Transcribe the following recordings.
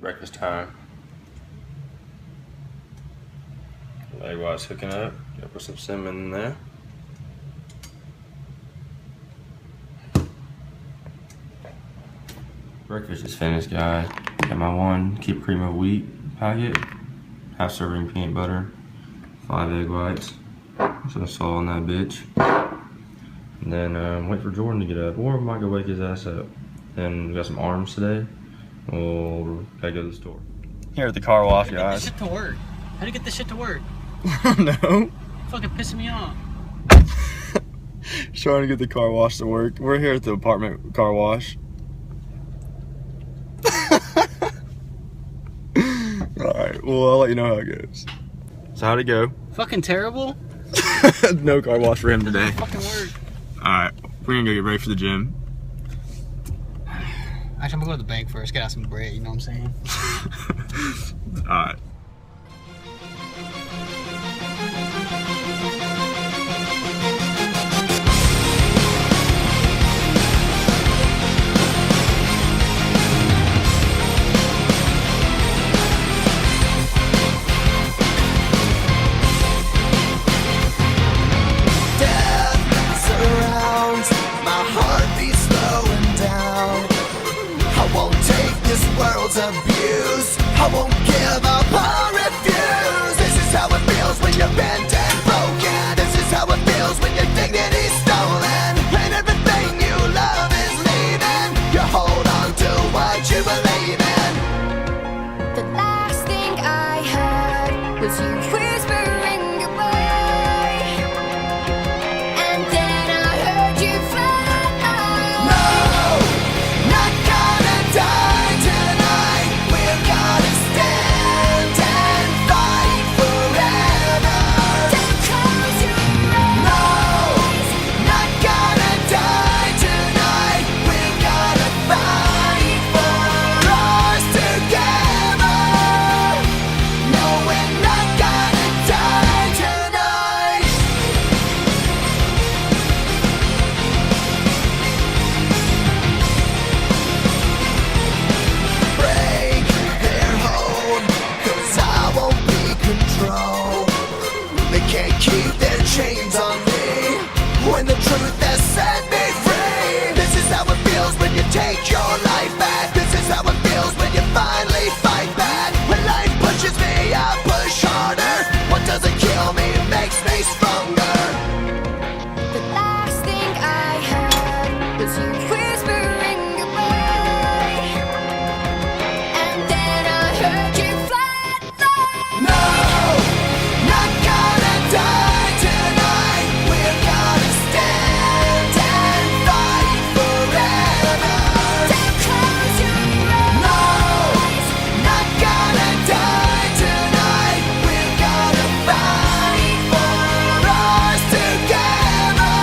breakfast time. Egg white's cooking up. Gotta put some cinnamon in there. Breakfast is finished, guys. Got my 1 keep cream of wheat packet, half serving peanut butter, 5 egg whites, some salt on that bitch. And then wait for Jordan to get up, or we might go wake his ass up. Then we got some arms today. We'll gotta go to the store. Here at the car wash, guys. How do you get this shit to work? How do you get this shit to work? No. Fucking pissing me off. Trying to get the car wash to work. We're here at the apartment car wash. Alright, well, I'll let you know how it goes. So how'd it go? Fucking terrible. No car wash for him today. Fucking work. Alright, we're gonna go get ready for the gym. Actually, I'm gonna go to the bank first, get out some bread, you know what I'm saying? Alright. Abuse. I won't give up or refuse. This is how it feels when you're bent and broken. This is how it feels when your dignity's stolen and everything you love is leaving. You hold on to what you believe in. The last thing I heard was you whispering goodbye, and then I heard you fly. No, not gonna die tonight. We're gonna stand and fight forever. Don't close your eyes. No, not gonna die tonight. We're gonna fight for us together. No, we're not gonna die tonight. Break their hold, 'cause I won't be controlled. They can't keep their chains on me when the truth has set me free. This is how it feels when you take your life back. This is how it feels when you finally fight back. When life pushes me, I push harder. What doesn't kill me makes me stronger. The last thing I heard was you whispering goodbye, and then I heard you flatline. No, not gonna die tonight. We're gonna stand and fight forever. Don't close your No, eyes. not gonna die tonight. We're gonna fight for us together.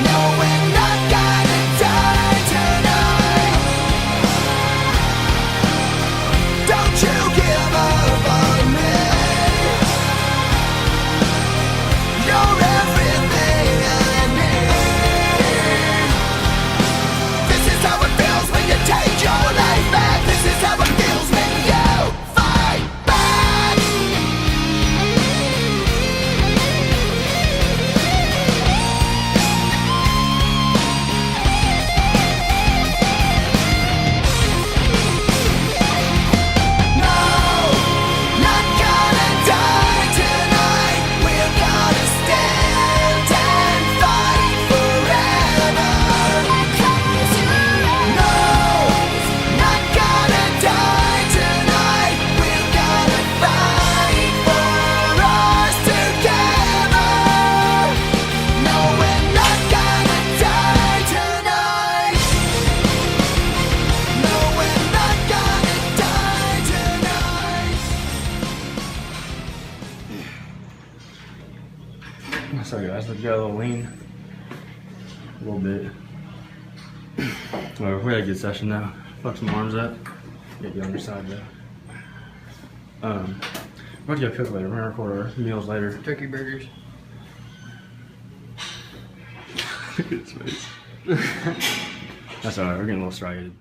No, we're not gonna die tonight. Don't you give up on me. You're everything I need. This is how it feels when you take your life back. This is how it feels when you fight back. No, not gonna die tonight. We're gonna stand and fight forever. Close your eyes. No, not gonna die tonight. We're gonna fight for us together. No, we're not gonna die tonight. No, we're not gonna die tonight. Sorry guys, but you got a little lean. A little bit. Well, we had a good session now. Fuck some arms up. Get the underside though. We're about to go cook later. We're gonna record our meals later. Turkey burgers. Good space. That's alright, we're getting a little striated.